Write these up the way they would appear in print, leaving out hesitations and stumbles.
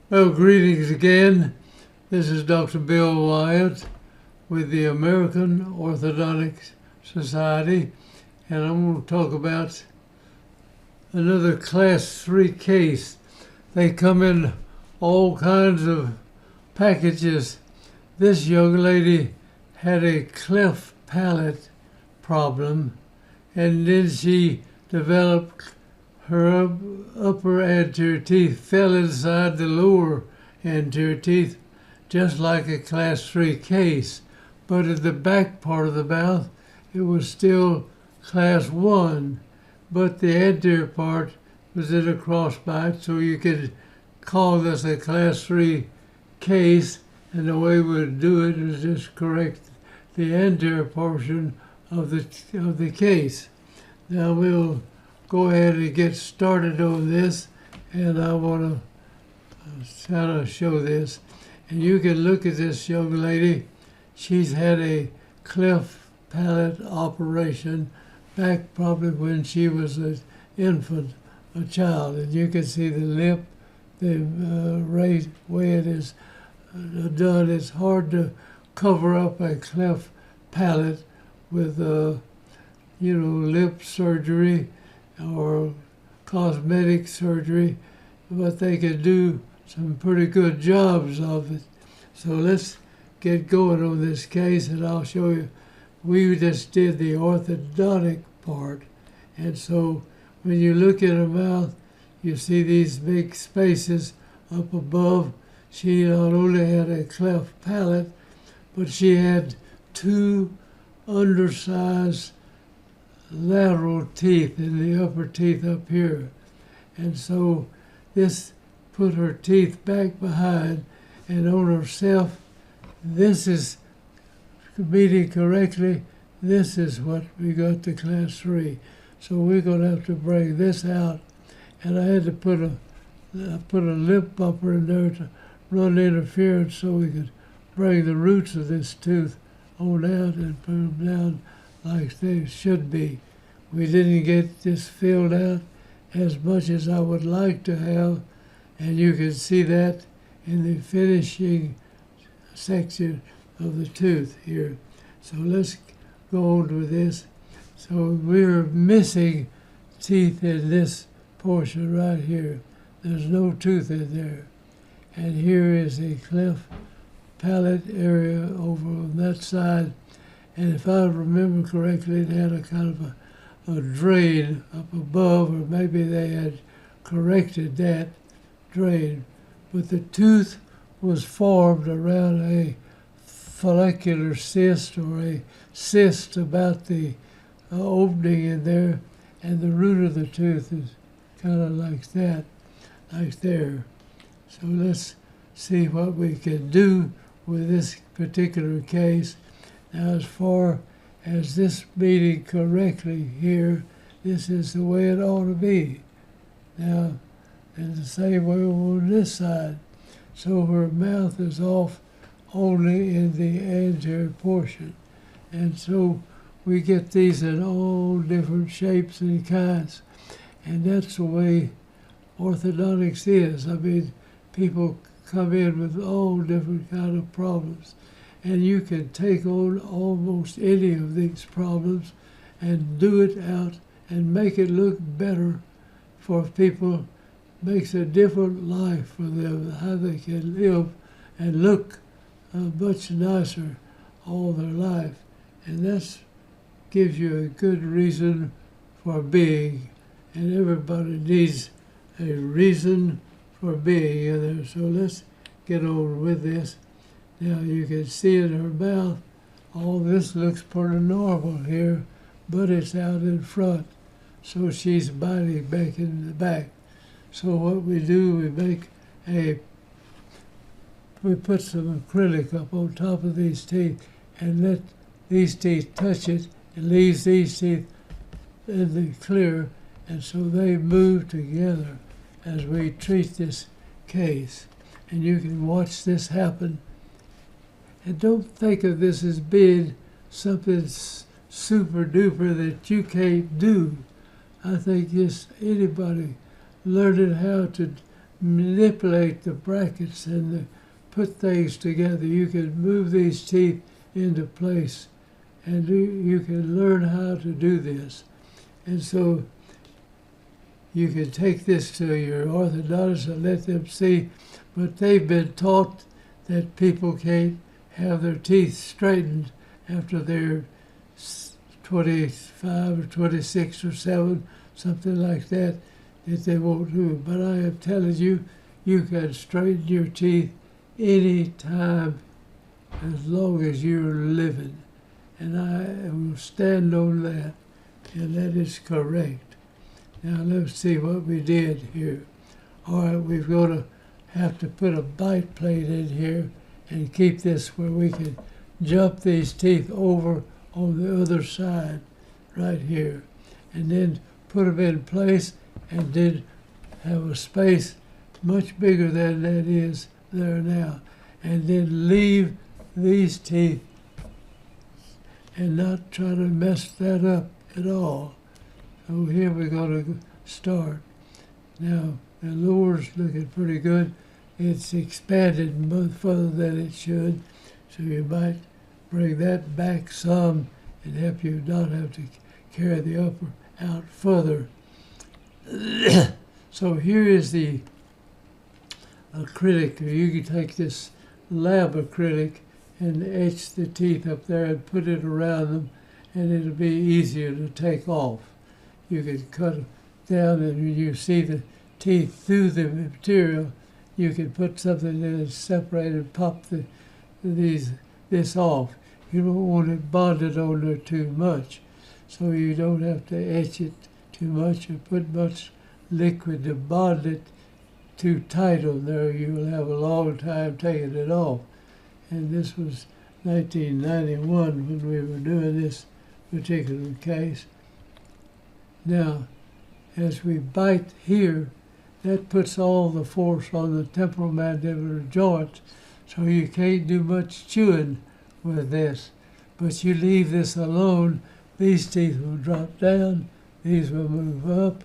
Well, greetings again. This is Dr. Bill Wyatt with the American Orthodontics Society, and I'm going to talk about another Class 3 case. They come in all kinds of packages. This young lady had a cleft palate problem, and then she developed her upper anterior teeth fell inside the lower anterior teeth, just like a Class 3 case. But at the back part of the mouth, it was still Class 1. But the anterior part was in a crossbite, so you could call this a Class 3 case. And the way we would do it is just correct the anterior portion of the case. Now we'll go ahead and get started on this, and I want to kind of show this. And you can look at this young lady. She's had a cleft palate operation back probably when she was an infant, a child. And you can see the lip, the way it is done. It's hard to cover up a cleft palate with, lip surgery or cosmetic surgery, but they could do some pretty good jobs of it. So let's get going on this case, and I'll show you. We just did the orthodontic part, and so when you look at her mouth, you see these big spaces up above. She not only had a cleft palate, but she had two undersized lateral teeth in the upper teeth up here. And so this put her teeth back behind, and on herself, this is meeting correctly. This is what we got to Class 3. So we're going to have to bring this out. And I had to put a lip bumper in there to run interference so we could bring the roots of this tooth on out and put them down like they should be. We didn't get this filled out as much as I would like to have, and you can see that in the finishing section of the tooth here. So let's go on with this. So we're missing teeth in this portion right here. There's no tooth in there. And here is a cleft palate area over on that side. And if I remember correctly, it had a kind of a drain up above, or maybe they had corrected that drain. But the tooth was formed around a follicular cyst, or a cyst about the opening in there, and the root of the tooth is kind of like that, like there. So let's see what we can do with this particular case. Now, as far as this meeting correctly here, this is the way it ought to be. Now, and the same way on this side. So her mouth is off only in the anterior portion. And so we get these in all different shapes and kinds. And that's the way orthodontics is. I mean, people come in with all different kind of problems. And you can take on almost any of these problems and do it out and make it look better for people. Makes a different life for them, how they can live and look much nicer all their life. And that gives you a good reason for being. And everybody needs a reason for being in there. So let's get on with this. Now you can see in her mouth, all this looks pretty normal here, but it's out in front. So she's biting back in the back. So what we do, we put some acrylic up on top of these teeth and let these teeth touch it, and leaves these teeth in the clear, and so they move together as we treat this case. And you can watch this happen. And don't think of this as being something super duper that you can't do. I think just anybody learning how to manipulate the brackets and put things together. You can move these teeth into place, and you can learn how to do this. And so you can take this to your orthodontist and let them see, but they've been taught that people can't have their teeth straightened after they're 25 or 26 or 7, something like that, that they won't do. But I am telling you, you can straighten your teeth any time as long as you're living. And I will stand on that, and that is correct. Now let's see what we did here. All right, we're going to have to put a bite plate in here and keep this where we can jump these teeth over on the other side right here, and then put them in place, and then have a space much bigger than that is there now, and then leave these teeth and not try to mess that up at all. So here we're going to start. Now the lower's looking pretty good. It's expanded much further than it should, so you might bring that back some and help you not have to carry the upper out further. So here is the acrylic. You can take this lab acrylic and etch the teeth up there and put it around them, and it'll be easier to take off. You can cut down, and when you see the teeth through the material, you can put something in it, separate and pop this off. You don't want it bonded on there too much, so you don't have to etch it too much or put much liquid to bond it too tight on there. You will have a long time taking it off. And this was 1991 when we were doing this particular case. Now, as we bite here, that puts all the force on the temporal mandibular joints, so you can't do much chewing with this. But you leave this alone, these teeth will drop down, these will move up,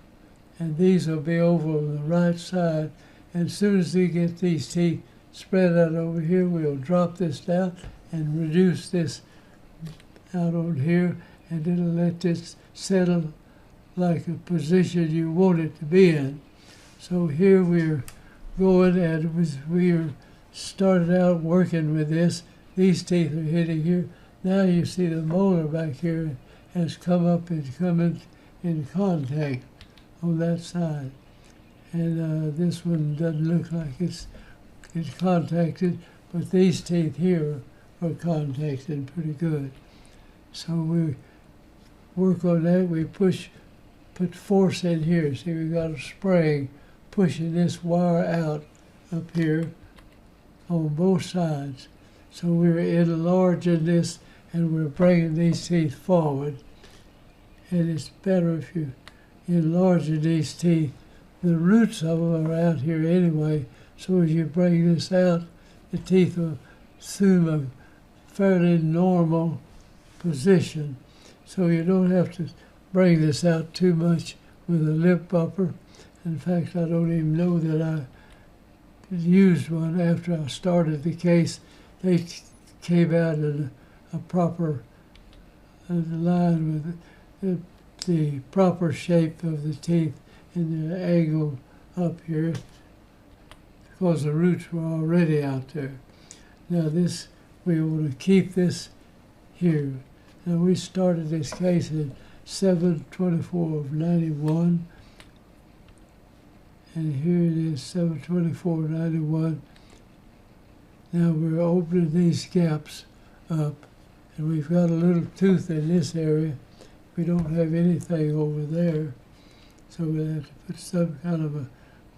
and these will be over on the right side. And as soon as we get these teeth spread out over here, we'll drop this down and reduce this out on here, and it'll let this settle like a position you want it to be in. So here we're going, and we started out working with this. These teeth are hitting here. Now you see the molar back here has come up and come in contact on that side. And this one doesn't look like it's contacted, but these teeth here are contacted pretty good. So we work on that. We put force in here. See, we got a spring pushing this wire out up here on both sides. So we're enlarging this, and we're bringing these teeth forward. And it's better if you enlarge these teeth. The roots of them are out here anyway, so as you bring this out, the teeth will assume a fairly normal position. So you don't have to bring this out too much with a lip bumper. In fact, I don't even know that I used one after I started the case. They came out in a proper line with the proper shape of the teeth and the angle up here, because the roots were already out there. Now this, we want to keep this here. Now we started this case in 7/24 of 91, and here it is 7/24/91. Now we're opening these gaps up, and we've got a little tooth in this area. We don't have anything over there, so we'll have to put some kind of a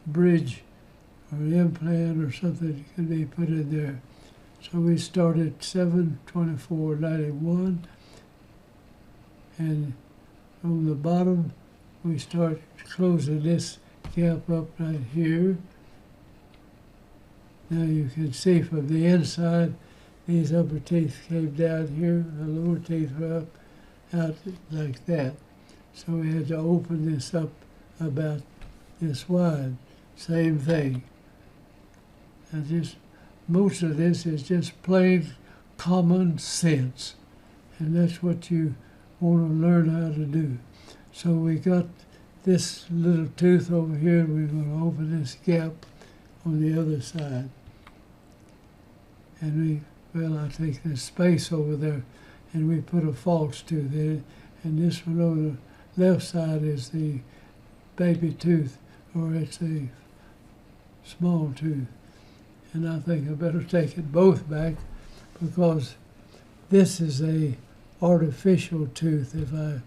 bridge or an implant or something that can be put in there. So we started 7/24/91, and on the bottom we start closing this gap up right here. Now you can see from the inside, these upper teeth came down here, the lower teeth were up, out like that. So we had to open this up about this wide. Same thing. Most of this is just plain common sense, and that's what you want to learn how to do. So we got this little tooth over here, and we're going to open this gap on the other side. And I take this space over there, and we put a false tooth in it, and this one on the left side is the baby tooth, or it's a small tooth. And I think I better take it both back, because this is a artificial tooth, if I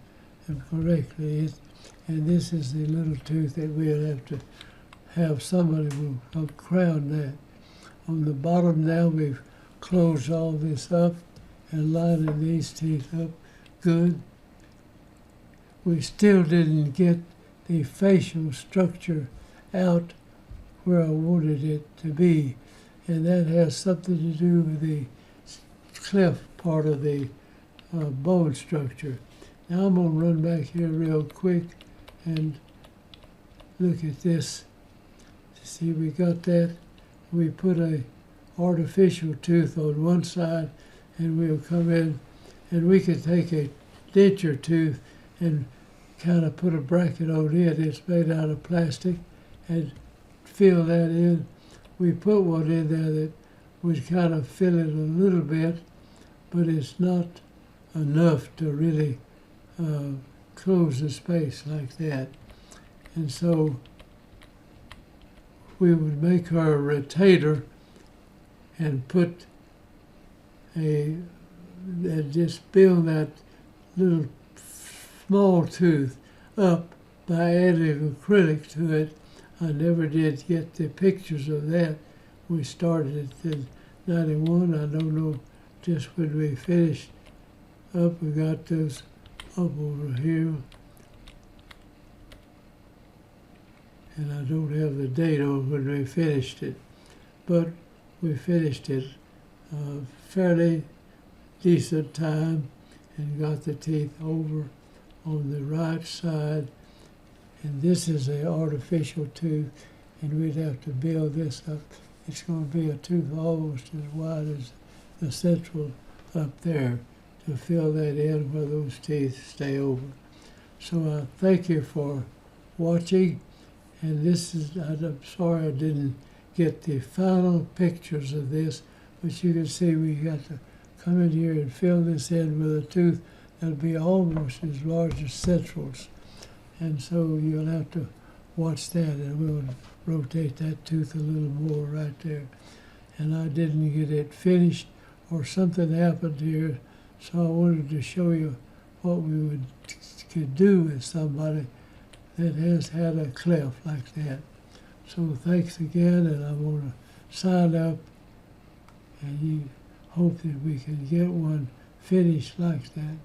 am correctly, and this is the little tooth that we'll have to have somebody will crown that. On the bottom now, we've closed all this up and lining these teeth up good. We still didn't get the facial structure out where I wanted it to be, and that has something to do with the cleft part of the bone structure. Now I'm going to run back here real quick and look at this. See, we got that. We put a artificial tooth on one side, and we'll come in, and we could take a denture tooth and kind of put a bracket on it. It's made out of plastic, and fill that in. We put one in there that would kind of fill it a little bit, but it's not enough to really close the space like that. And so we would make our retainer and put and just build that little small tooth up by adding acrylic to it. I never did get the pictures of that. We started it in 91. I don't know just when we finished up. We got those up over here. And I don't have the date on when we finished it. But we finished it fairly decent time and got the teeth over on the right side. And this is an artificial tooth, and we'd have to build this up. It's going to be a tooth almost as wide as the central up there to fill that in where those teeth stay over. So I thank you for watching, and I'm sorry I didn't get the final pictures of this, but you can see we got to come in here and fill this in with a tooth that'll be almost as large as centrals. And so you'll have to watch that, and we'll rotate that tooth a little more right there. And I didn't get it finished, or something happened here, so I wanted to show you what we could do with somebody that has had a cleft like that. So thanks again, and I'm going to sign up, and you hope that we can get one finished like that.